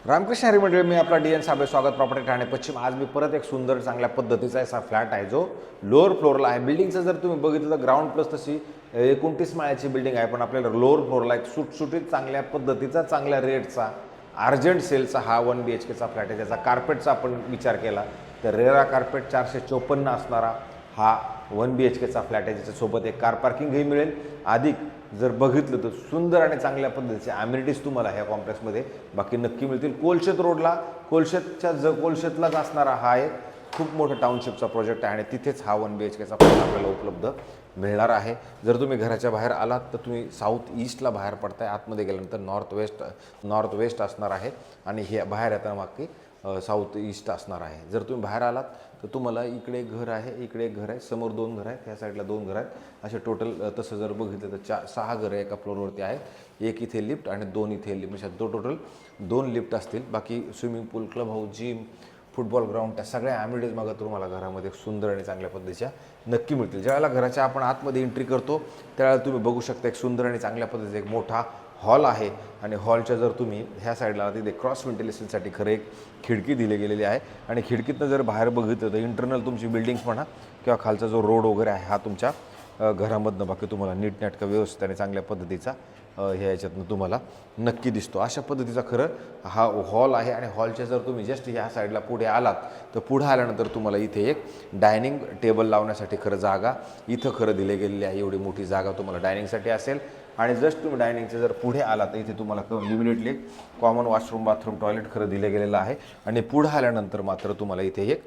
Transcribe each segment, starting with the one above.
रामकृष्ण हरी मंडळी, मी आपला D N Sable, स्वागत प्रॉपर्टी ठाणे पश्चिम। आज मी परत एक सुंदर चांगल्या पद्धतीचा असा फ्लॅट आहे जो लोअर फ्लोअरला आहे। बिल्डिंगचं जर तुम्ही बघितलं तर ग्राउंड प्लस तशी 29 माळ्याची बिल्डिंग आहे, पण आपल्याला लोअर फ्लोअरला एक सुटसुटीत चांगल्या पद्धतीचा चांगल्या रेटचा अर्जंट सेलचा हा 1 BHKचा फ्लॅट आहे। त्याचा कार्पेटचा आपण विचार केला तर रेरा कार्पेट 454 असणारा हा 1 BHKचा फ्लॅट आहे, ज्याच्यासोबत एक कार पार्किंगही मिळेल। अधिक जर बघितलं तर सुंदर आणि चांगल्या पद्धतीचे ॲम्युनिटीज तुम्हाला ह्या कॉम्प्लेक्समध्ये बाकी नक्की मिळतील। कोलशेत रोडला कोलशेतलाच असणारा हा एक खूप मोठा टाउनशिपचा प्रोजेक्ट आहे आणि तिथेच हा 1 BHKचा फ्लॅट आपल्याला उपलब्ध मिळणार आहे। जर तुम्ही घराच्या बाहेर आलात तर तुम्ही साऊथ ईस्टला बाहेर पडताय, आतमध्ये गेल्यानंतर नॉर्थ वेस्ट असणार आहे आणि हे बाहेर येताना मागे साऊथ ईस्ट असणार आहे। जर तुम्ही बाहेर आलात तर तुम्हाला इकडे एक घर आहे, इकडे एक घर आहे, समोर 2 घर आहेत, ह्या साईडला 2 घर आहेत। असे टोटल तसं जर बघितलं तर 6 घरं एका फ्लोअरवरती आहेत, एक इथे लिफ्ट आणि 2 इथे लिफ्ट, म्हणजे टोटल 2 लिफ्ट असतील। बाकी swimming pool, club house, gym, football ground, त्या सगळ्या ॲम्युनिटीज मागं तुम्हाला घरामध्ये खूप सुंदर आणि चांगल्या पद्धतीच्या नक्की मिळतील। ज्यावेळेला घराच्या आपण आतमध्ये एंट्री करतो त्यावेळेला तुम्ही बघू शकता एक सुंदर आणि चांगल्या पद्धतीचा एक मोठा हॉल आहे आणि हॉलच्या जर तुम्ही ह्या साईडला तिथे क्रॉस व्हेंटिलेशनसाठी खरं एक खिडकी दिली गेलेली आहे आणि खिडकीतनं जर बाहेर बघितलं तर इंटरनल तुमची बिल्डिंग्स म्हणा किंवा खालचा जो रोड वगैरे आहे हा तुमच्या घरामधनं बाकी तुम्हाला नीटनेटका व्यवस्थित आणि चांगल्या पद्धतीचा ह्या याच्यातनं तुम्हाला नक्की दिसतो। अशा पद्धतीचा खरं हा हॉल आहे आणि हॉलच्या जर तुम्ही जस्ट ह्या साईडला पुढे आलात तर पुढे आल्यानंतर तुम्हाला इथे एक डायनिंग टेबल लावण्यासाठी खरं जागा इथं खरं दिली गेलेली आहे। एवढी मोठी जागा तुम्हाला डायनिंगसाठी असेल आणि जस्ट तुम्ही डायनिंगचे जर पुढे आलात तर इथे तुम्हाला immediately common washroom, bathroom, toilet खरं दिलं गेलेलं आहे आणि पुढे आल्यानंतर मात्र तुम्हाला इथे एक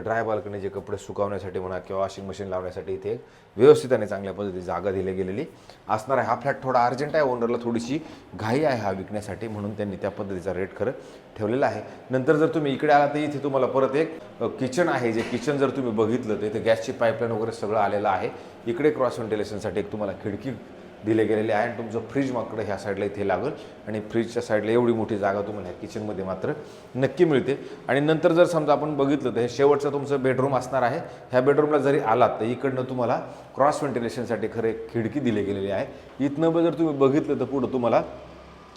ड्राय बाल्कनी, जे कपडे सुकवण्यासाठी म्हणा किंवा वॉशिंग मशीन लावण्यासाठी इथे एक व्यवस्थित आणि चांगल्या पद्धतीची जागा दिली गेलेली असणार आहे। हा फ्लॅट थोडा अर्जंट आहे, ओनरला थोडीशी घाई आहे हा विकण्यासाठी, म्हणून त्यांनी त्या पद्धतीचा रेट खरं ठेवलेला आहे। नंतर जर तुम्ही इकडे आलात तर इथे तुम्हाला परत एक किचन आहे, जे किचन जर तुम्ही बघितलं तर इथे गॅसची पाईपलाईन वगैरे सगळं आलेलं आहे। इकडे क्रॉस व्हेंटिलेशनसाठी एक तुम्हाला खिडकी दिले गेलेले आहे आणि तुमचं फ्रीज माकडं ह्या साईडला इथे लागेल आणि फ्रीजच्या साईडला एवढी मोठी जागा तुम्हाला ह्या किचनमध्ये मात्र नक्की मिळते। आणि नंतर जर समजा आपण बघितलं तर हे शेवटचं तुमचं बेडरूम असणार आहे। ह्या बेडरूमला जरी आलात तर इकडनं तुम्हाला क्रॉस व्हेंटिलेशनसाठी खरं एक खिडकी दिली गेलेली आहे। इथनं जर तुम्ही बघितलं तर पुढं तुम्हाला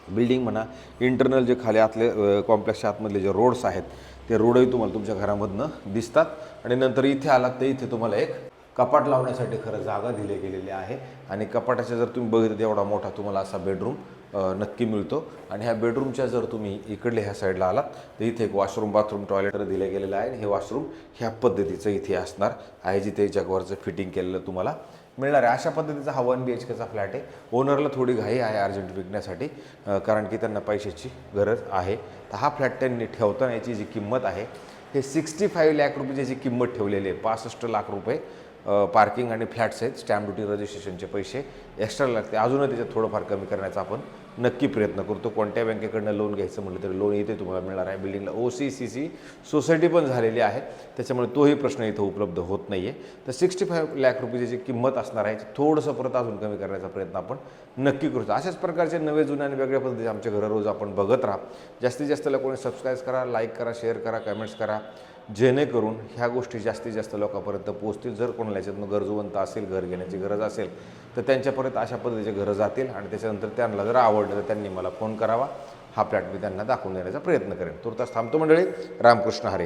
बिल्डिंग म्हणा, इंटरनल जे खाली आतले कॉम्प्लेक्सच्या आतमधले जे रोड्स आहेत ते रोडही तुम्हाला तुमच्या घरामधनं दिसतात आणि नंतर इथे आलात तर इथे तुम्हाला एक कपाट लावण्यासाठी खरं जागा दिली गेलेली आहे आणि कपाटाच्या जर तुम्ही बघितलं तर एवढा मोठा तुम्हाला असा बेडरूम नक्की मिळतो आणि ह्या बेडरूमच्या जर तुम्ही इकडले ह्या साईडला आलात तर इथे एक वॉशरूम, बाथरूम, टॉयलेट दिलं गेलेलं आहे। हे वॉशरूम ह्या पद्धतीचं इथे असणार आहे, जिथे जगवरचं फिटिंग केलेलं तुम्हाला मिळणार आहे। अशा पद्धतीचा हा 1 BHKचा फ्लॅट आहे। ओनरला थोडी घाई आहे अर्जंट विकण्यासाठी, कारण की त्यांना पैशाची गरज आहे। तर हा फ्लॅट त्यांनी ठेवताना याची जी किंमत आहे हे 65 लाख रुपये जी किंमत ठेवलेली आहे। 65 लाख रुपये पार्किंग आणि फ्लॅट्स आहेत, स्टॅम्प ड्युटी, रजिस्ट्रेशनचे पैसे एक्स्ट्रा लागते। अजूनही त्याच्यात थोडंफार कमी करण्याचा आपण नक्की प्रयत्न करतो। कोणत्या बँकेकडनं लोन घ्यायचं म्हटलं तरी लोन इथे तुम्हाला मिळणार आहे। बिल्डिंगला OC/CC सोसायटी पण झालेली आहे, त्याच्यामुळे तोही प्रश्न इथं उपलब्ध होत नाही आहे। तर 65 लाख रुपये जी किंमत असणार आहे थोडंसं परत अजून कमी करण्याचा प्रयत्न आपण नक्की करतो। अशाच प्रकारचे नवे जुने आणि वेगळ्या पद्धतीचे आमच्या घरं रोज आपण बघत राहा। जास्तीत जास्त लोकांनी सबस्क्राईब करा, लाईक करा, शेअर करा, कमेंट्स करा, जेणेकरून ह्या गोष्टी जास्तीत जास्त लोकांपर्यंत पोहोचतील। जर कोणाला याच्यातून गरजूवंत असेल, घर घेण्याची गरज असेल तर त्यांच्यापर्यंत अशा पद्धतीचे घरं जातील आणि त्याच्यानंतर त्यांना जर आवडलं तर त्यांनी मला फोन करावा। हा फ्लॅट मी त्यांना दाखवून देण्याचा प्रयत्न करेन। तुर्तास थांबतो मंडळी। रामकृष्ण हरी।